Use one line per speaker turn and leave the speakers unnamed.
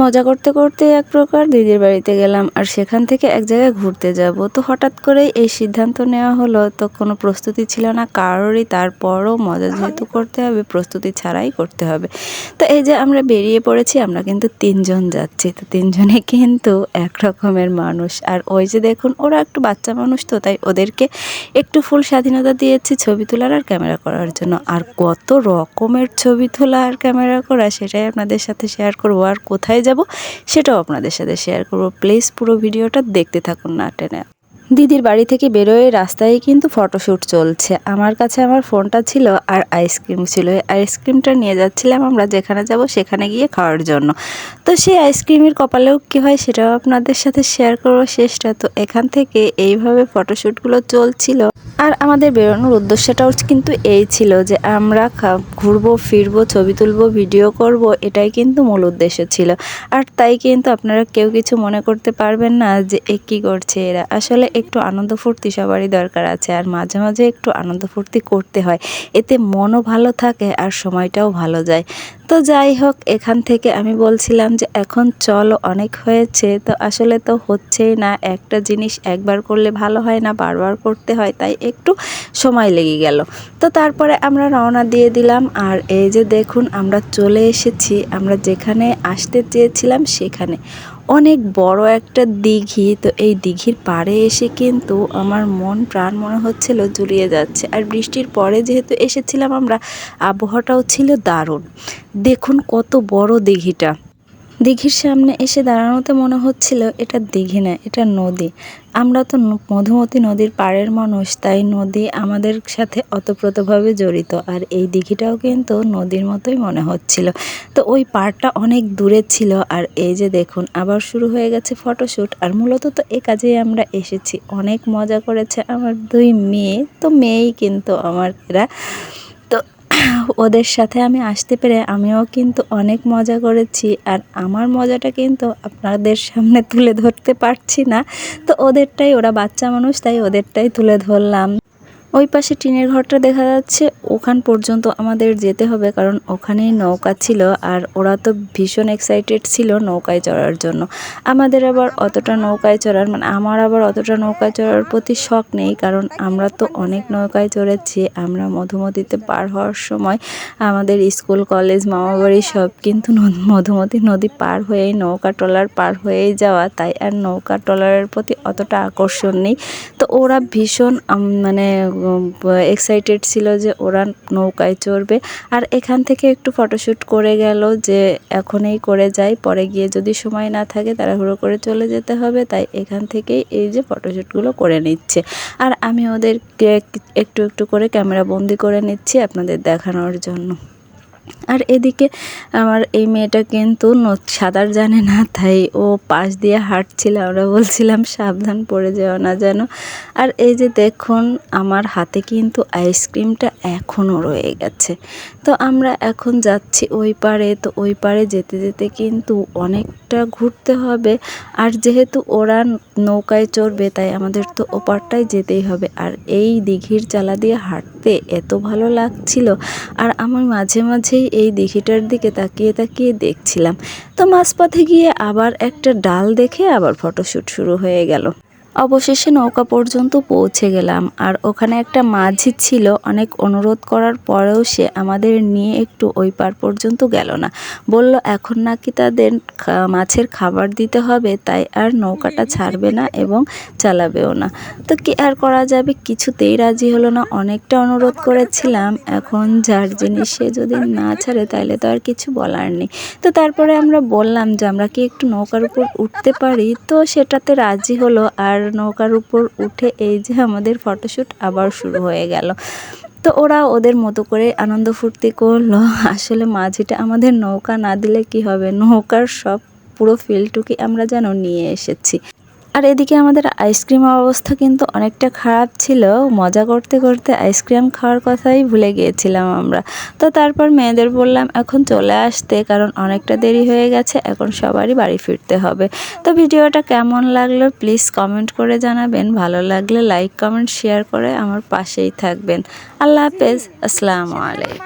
মজা করতে করতে এক প্রকার দিদির বাড়িতে গেলাম আর সেখান থেকে এক জায়গায় ঘুরতে যাব। তো হঠাৎ করেই এই সিদ্ধান্ত নেওয়া হলো, তো কোনো প্রস্তুতি ছিল না কারোরই। তারপরও মজা যেহেতু করতে হবে, প্রস্তুতি ছাড়াই করতে হবে। তো এই যে আমরা বেরিয়ে পড়েছি, আমরা কিন্তু ৩ জন যাচ্ছি। তো ৩ জনে কিন্তু এক রকমের মানুষ। আর ওই যে দেখুন, ওরা একটু বাচ্চা মানুষ, তো তাই ওদেরকে একটু ফুল স্বাধীনতা দিয়েছি ছবি তোলার আর ক্যামেরা করার জন্য। আর কত রকমের ছবি তোলা আর ক্যামেরা করা সেটাই আপনাদের সাথে শেয়ার করব। আর কোথায় যাব সেটাও আপনাদের সাথে শেয়ার করব। প্লিজ পুরো ভিডিওটা দেখতে থাকুন না টেনে। দিদির বাড়ি থেকে বেরোয় রাস্তায় কিন্তু ফটোশ্যুট চলছে। আমার কাছে আমার ফোনটা ছিল আর আইসক্রিম ছিল। এই আইসক্রিমটা নিয়ে যাচ্ছিলাম আমরা যেখানে যাব সেখানে গিয়ে খাওয়ার জন্য। তো সেই আইসক্রিমের কপালেও কী হয় সেটাও আপনাদের সাথে শেয়ার করবো শেষটা। তো এখান থেকে এইভাবে ফটোশ্যুটগুলো চলছিল। আর আমাদের বেরোনোর উদ্দেশ্যটাও কিন্তু এই ছিল যে আমরা ঘুরবো ফিরবো, ছবি তুলবো, ভিডিও করব, এটাই কিন্তু মূল উদ্দেশ্য ছিল। আর তাই কিন্তু আপনারা কেউ কিছু মনে করতে পারবেন না যে এ কী করছে এরা। আসলে একটু আনন্দ ফুর্তি সবারই দরকার আছে, আর মাঝে মাঝে একটু আনন্দ ফুর্তি করতে হয়, এতে মনও ভালো থাকে আর সময়টাও ভালো যায়। তো যাই হোক, এখান থেকে আমি বলছিলাম যে এখন চলো, অনেক হয়েছে। তো আসলে তো হচ্ছেই না, একটা জিনিস একবার করলে ভালো হয় না, বারবার করতে হয়, তাই একটু সময় লেগে গেল। তো তারপরে আমরা রওনা দিয়ে দিলাম। আর এই যে দেখুন, আমরা চলে এসেছি আমরা যেখানে আসতে চেয়েছিলাম সেখানে। অনেক বড় একটা দিঘি। তো এই দিঘির পাড়ে এসে কিন্তু আমার মন প্রাণ মনে হচ্ছিল জুড়িয়ে যাচ্ছে। আর বৃষ্টির পরে যেহেতু এসেছিলাম আমরা, আবহাওয়াটাও ছিল দারুণ। দেখুন কত বড় দিঘিটা। দিঘির সামনে এসে দাঁড়ানোতে মনে হচ্ছিল এটা দিঘি না, এটা নদী। আমরা তো মধুমতি নদীর পাড়ের মানুষ, তাই নদী আমাদের সাথে ওতপ্রোতভাবে জড়িত। আর এই দিঘিটাও কিন্তু নদীর মতোই মনে হচ্ছিল। তো ওই পাড়টা অনেক দূরে ছিল। আর এই যে দেখুন, আবার শুরু হয়ে গেছে ফটোশ্যুট। আর মূলত তো এ কাজেই আমরা এসেছি। অনেক মজা করেছে আমার 2 মেয়ে, তো মেয়েই কিন্তু আমার এরা। তো ওদের সাথে আমি আসতে পেরে আমিও কিন্তু অনেক মজা করেছি। আর আমার মজাটা কিন্তু আপনাদের সামনে তুলে ধরতে পারছি না। তো ওদেরটাই, ওরা বাচ্চা মানুষ তাই ওদেরটাই তুলে ধরলাম। ওই পাশে টিনের ঘরটা দেখা যাচ্ছে, ওখান পর্যন্ত আমাদের যেতে হবে, কারণ ওখানেই নৌকা ছিল। আর ওরা তো ভীষণ এক্সাইটেড ছিল নৌকায় চড়ার জন্য। আমাদের আবার অতটা নৌকায় চড়ার আমার আবার অতটা নৌকায় চড়ার প্রতি শখ নেই, কারণ আমরা তো অনেক নৌকায় চড়েছি। আমরা মধুমতিতে পার হওয়ার সময় আমাদের স্কুল কলেজ মামাবাড়ি সব কিন্তু মধুমতি নদী পার হয়েই, নৌকা ট্রলার পার হয়েই যাওয়া, তাই আর নৌকা ট্রলারের প্রতি অতটা আকর্ষণ নেই। তো ওরা ভীষণ এক্সাইটেড ছিল যে ওরা নৌকায় চড়বে। আর এখান থেকে একটু ফটোশ্যুট করে গেল যে এখনই করে যাই, পরে গিয়ে যদি সময় না থাকে তাড়াহুড়ো করে চলে যেতে হবে। তাই এখান থেকেই এই যে ফটোশ্যুটগুলো করে নিচ্ছে। আর আমি ওদেরকে একটু একটু করে ক্যামেরা বন্দি করে নিচ্ছি আপনাদের দেখানোর জন্য। আর এদিকে আমার এই মেয়েটা কিন্তু সাঁতার জানে না, তাই ও পাশ দিয়ে হাঁটছিল। আমরা বলছিলাম সাবধান, পড়ে যেও না যেন। আর এই যে দেখুন, আমার হাতে কিন্তু আইসক্রিমটা এখনও রয়ে গেছে। তো আমরা এখন যাচ্ছি ওই পাড়ে। তো ওই পাড়ে যেতে যেতে কিন্তু অনেকটা ঘুরতে হবে। আর যেহেতু ওরা নৌকায় চড়বে, তাই আমাদের তো ওপারটাই যেতেই হবে। আর এই দিঘির চালা দিয়ে হাঁটতে এত ভালো লাগছিল। আর আমি মাঝে মাঝেই এই দিঘিটার দিকে তাকিয়ে তাকিয়ে দেখছিলাম। তো মাঝপথে গিয়ে আবার একটা ডাল দেখে আবার ফটোশ্যুট শুরু হয়ে গেল। অবশেষে নৌকা পর্যন্ত পৌঁছে গেলাম। আর ওখানে একটা মাঝি ছিল, অনেক অনুরোধ করার পরেও সে আমাদের নিয়ে একটু ওই পার পর্যন্ত গেল না। বলল এখন নাকি তাদের মাছের খাবার দিতে হবে, তাই আর নৌকাটা ছাড়বে না এবং চালাবেও না। তো কি আর করা যাবে, কিছুতেই রাজি হলো না। অনেকটা অনুরোধ করেছিলাম, এখন যার জিনিস সে যদি না ছাড়ে তাহলে তো আর কিছু বলার নেই। তো তারপরে আমরা বললাম যে আমরা কি একটু নৌকার উপর উঠতে পারি, তো সেটাতে রাজি হলো। আর নৌকার উপর উঠে এই যে আমাদের ফটোশ্যুট আবার শুরু হয়ে গেল। তো ওরা ওদের মতো করে আনন্দ ফুর্তি করলো। আসলে মাঝিটা আমাদের নৌকা না দিলে কি হবে, নৌকার সব পুরো ফিলটুকি আমরা যেন নিয়ে এসেছি। আর এদিকে আমাদের আইসক্রিমের অবস্থা কিন্তু অনেকটা খারাপ ছিল। মজা করতে করতে আইসক্রিম খাওয়ার কথাই ভুলে গিয়েছিলাম আমরা। তো তারপর মেয়েদের বললাম এখন চলে আসতে, কারণ অনেকটা দেরি হয়ে গেছে, এখন সবারই বাড়ি ফিরতে হবে। তো ভিডিওটা কেমন লাগলো প্লিজ কমেন্ট করে জানাবেন। ভালো লাগলে লাইক কমেন্ট শেয়ার করে আমার পাশেই থাকবেন। আল্লাহ হাফেজ, আসসালামু আলাইকুম।